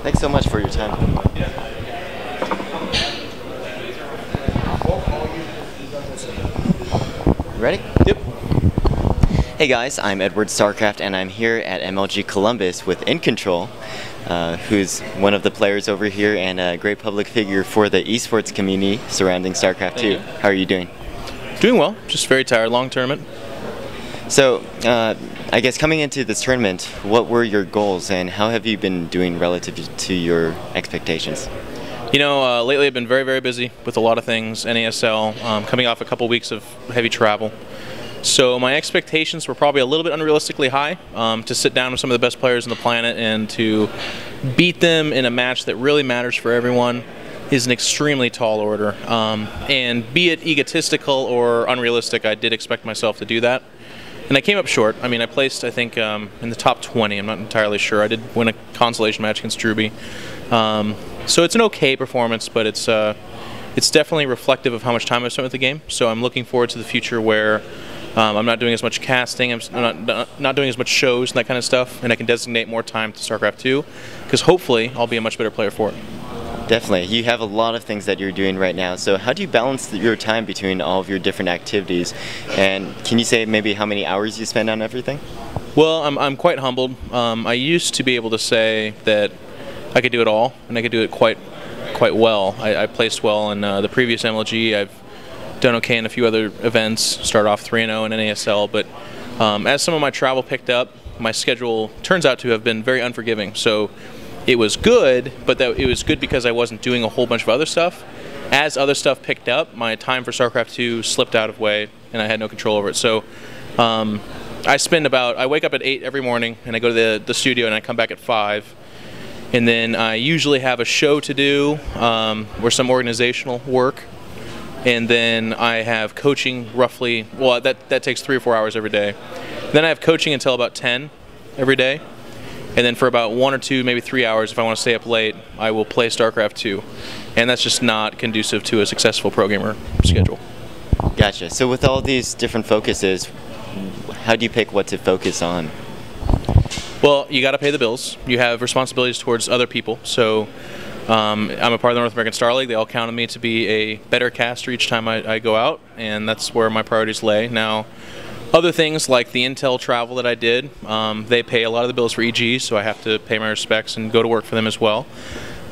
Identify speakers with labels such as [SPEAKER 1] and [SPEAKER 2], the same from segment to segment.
[SPEAKER 1] Thanks so much for your time. Ready?
[SPEAKER 2] Yep.
[SPEAKER 1] Hey guys, I'm EdwardStarcraft and I'm here at MLG Columbus with Incontrol, who's one of the players over here and a great public figure for the esports community surrounding StarCraft 2. How are you doing?
[SPEAKER 2] Doing well, just very tired, long tournament.
[SPEAKER 1] So, I guess coming into this tournament, what were your goals and how have you been doing relative to your expectations?
[SPEAKER 2] You know, lately I've been very, very busy with a lot of things, NASL, coming off a couple weeks of heavy travel. So my expectations were probably a little bit unrealistically high, to sit down with some of the best players on the planet and to beat them in a match that really matters for everyone is an extremely tall order. And be it egotistical or unrealistic, I did expect myself to do that. And I came up short. I mean, I placed, I think, in the top 20. I'm not entirely sure. I did win a consolation match against Druby. So it's an okay performance, but it's definitely reflective of how much time I've spent with the game. So I'm looking forward to the future where I'm not doing as much casting, I'm not doing as much shows and that kind of stuff, and I can designate more time to StarCraft 2, because hopefully I'll be a much better player for it.
[SPEAKER 1] Definitely. You have a lot of things that you're doing right now, so how do you balance your time between all of your different activities? And can you say maybe how many hours you spend on everything?
[SPEAKER 2] Well, I'm quite humbled. I used to be able to say that I could do it all, and I could do it quite well. I placed well in the previous MLG. I've done okay in a few other events, started off 3-0 in NASL, but as some of my travel picked up, my schedule turns out to have been very unforgiving. So it was good, but it was good because I wasn't doing a whole bunch of other stuff. As other stuff picked up, my time for StarCraft 2 slipped out of way, and I had no control over it. So I wake up at 8 every morning, and I go to the studio, and I come back at 5. And then I usually have a show to do, or some organizational work. And then I have coaching roughly, well, that takes 3 or 4 hours every day. Then I have coaching until about 10 every day. And then for about 1 or 2, maybe 3 hours, if I want to stay up late, I will play StarCraft 2. And that's just not conducive to a successful pro gamer schedule.
[SPEAKER 1] Gotcha. So with all these different focuses, how do you pick what to focus on?
[SPEAKER 2] Well, you got to pay the bills. You have responsibilities towards other people. So I'm a part of the North American Star League. They all count on me to be a better caster each time I go out, and that's where my priorities lay. Now, other things like the Intel travel that I did, they pay a lot of the bills for EG, so I have to pay my respects and go to work for them as well.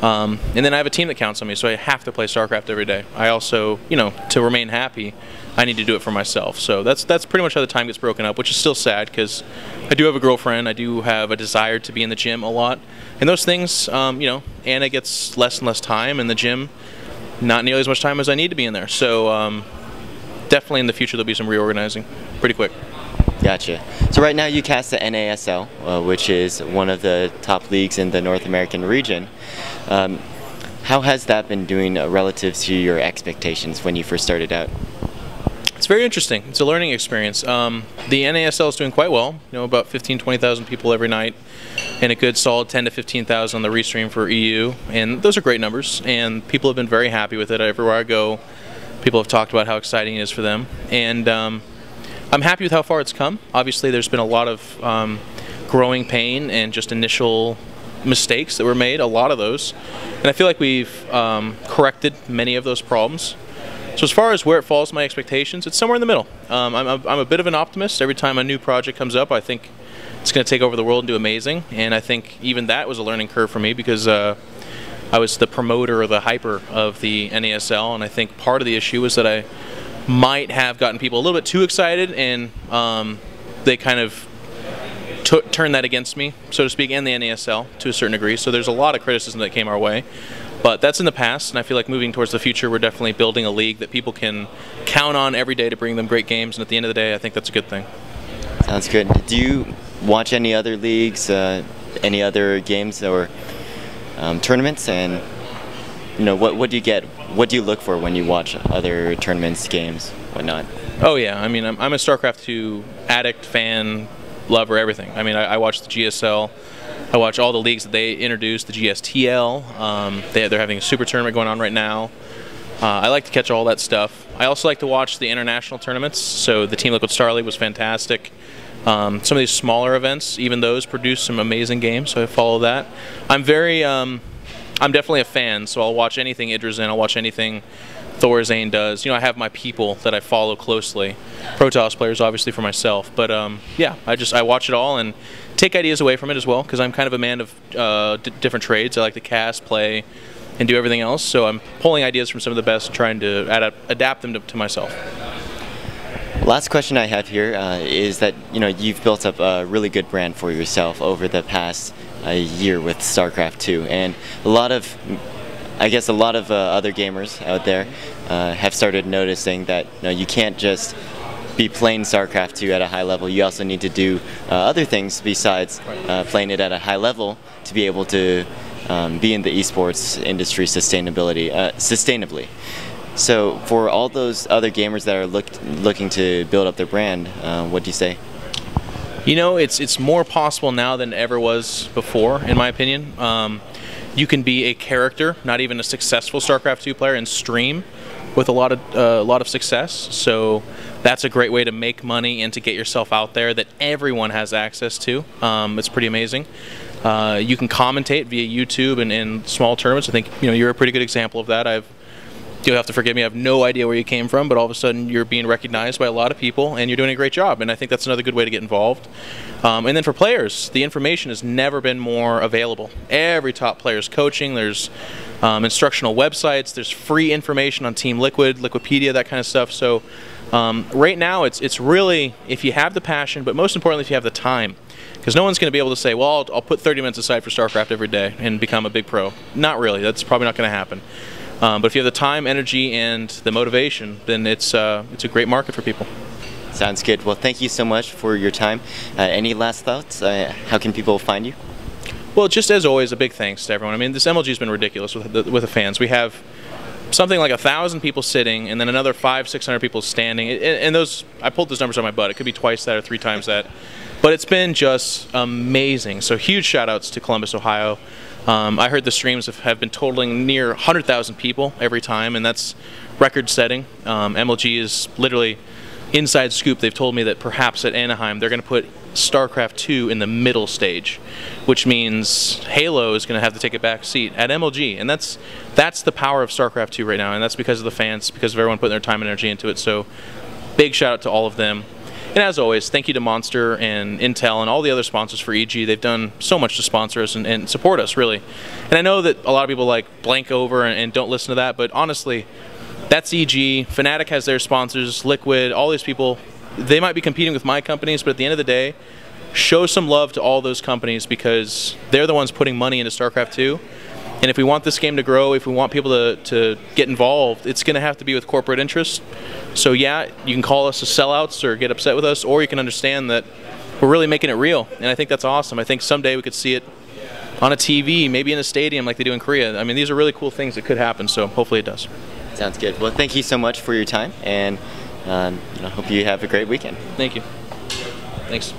[SPEAKER 2] And then I have a team that counts on me, so I have to play StarCraft every day. I also, you know, to remain happy, I need to do it for myself. So that's pretty much how the time gets broken up, which is still sad because I do have a girlfriend. I do have a desire to be in the gym a lot. And those things, you know, Anna gets less and less time in the gym, not nearly as much time as I need to be in there. So definitely in the future there'll be some reorganizing pretty quick.
[SPEAKER 1] Gotcha. So right now you cast the NASL, which is one of the top leagues in the North American region. How has that been doing relative to your expectations when you first started out?
[SPEAKER 2] It's very interesting. It's a learning experience. The NASL is doing quite well. You know, about 15,000–20,000 people every night, and a good solid 10,000 to 15,000 on the restream for EU. And those are great numbers, and people have been very happy with it. Everywhere I go, people have talked about how exciting it is for them. And I'm happy with how far it's come. Obviously, there's been a lot of growing pain and just initial mistakes that were made, a lot of those. And I feel like we've corrected many of those problems. So as far as where it falls to my expectations, it's somewhere in the middle. I'm a bit of an optimist. Every time a new project comes up, I think it's going to take over the world and do amazing. And I think even that was a learning curve for me because I was the promoter or the hyper of the NASL, and I think part of the issue was that I might have gotten people a little bit too excited, and they kind of turned that against me, so to speak, and the NASL to a certain degree. So there's a lot of criticism that came our way. But that's in the past, and I feel like moving towards the future, we're definitely building a league that people can count on every day to bring them great games, and at the end of the day, I think that's a good thing.
[SPEAKER 1] Sounds good. Do you watch any other leagues, any other games or tournaments, and you know, what do you get? What do you look for when you watch other tournaments, games, whatnot?
[SPEAKER 2] Oh yeah, I mean, I'm a StarCraft 2 addict, fan, lover, everything. I mean, I watch the GSL. I watch all the leagues that they introduced, the GSTL. They're having a super tournament going on right now. I like to catch all that stuff. I also like to watch the international tournaments. So the Team Liquid Star League was fantastic. Some of these smaller events, even those produce some amazing games, so I follow that. I'm definitely a fan, so I'll watch anything Idra's in, I'll watch anything Thorazane does. You know, I have my people that I follow closely. Protoss players, obviously, for myself. But yeah, I watch it all and take ideas away from it as well, because I'm kind of a man of different trades. I like to cast, play, and do everything else. So I'm pulling ideas from some of the best and trying to adapt them to myself.
[SPEAKER 1] Last question I have here is that you've built up a really good brand for yourself over the past year with StarCraft 2, and I guess a lot of other gamers out there have started noticing that you can't just be playing StarCraft 2 at a high level. You also need to do other things besides playing it at a high level to be able to be in the esports industry sustainably. So for all those other gamers that are looking to build up their brand, what do you say?
[SPEAKER 2] You know, it's more possible now than it ever was before, in my opinion. You can be a character, not even a successful StarCraft 2 player, and stream with a lot of success. So that's a great way to make money and to get yourself out there that everyone has access to. It's pretty amazing. You can commentate via YouTube and in small tournaments. I think you're a pretty good example of that. You'll have to forgive me, I have no idea where you came from, but all of a sudden you're being recognized by a lot of people and you're doing a great job, and I think that's another good way to get involved. And then for players, the information has never been more available. Every top player is coaching, there's instructional websites, there's free information on Team Liquid, Liquipedia, that kind of stuff. So right now it's really, if you have the passion, but most importantly if you have the time. Because no one's going to be able to say, well, I'll put 30 minutes aside for StarCraft every day and become a big pro. Not really, that's probably not going to happen. But if you have the time, energy, and the motivation, then it's a great market for people.
[SPEAKER 1] Sounds good. Well, thank you so much for your time. Any last thoughts? How can people find you?
[SPEAKER 2] Well, just as always, a big thanks to everyone. I mean, this MLG has been ridiculous with the fans. We have something like 1,000 people sitting, and then another 500-600 people standing. And those, I pulled those numbers on my butt. It could be twice that or 3 times that. But it's been just amazing. So huge shout-outs to Columbus, Ohio. I heard the streams have been totaling near 100,000 people every time, and that's record-setting. MLG is literally inside scoop. They've told me that perhaps at Anaheim they're going to put StarCraft 2 in the middle stage, which means Halo is going to have to take a back seat at MLG, and that's the power of StarCraft 2 right now, and that's because of the fans, because of everyone putting their time and energy into it. So big shout out to all of them. And as always, thank you to Monster and Intel and all the other sponsors for EG. They've done so much to sponsor us and support us, really. And I know that a lot of people blank over and don't listen to that, but honestly, that's EG. Fnatic has their sponsors, Liquid, all these people. They might be competing with my companies, but at the end of the day, show some love to all those companies because they're the ones putting money into StarCraft 2. And if we want this game to grow, if we want people to get involved, it's going to have to be with corporate interests. So yeah, you can call us sellouts or get upset with us, or you can understand that we're really making it real. And I think that's awesome. I think someday we could see it on a TV, maybe in a stadium like they do in Korea. I mean, these are really cool things that could happen, so hopefully it does.
[SPEAKER 1] Sounds good. Well, thank you so much for your time, and I hope you have a great weekend.
[SPEAKER 2] Thank you. Thanks.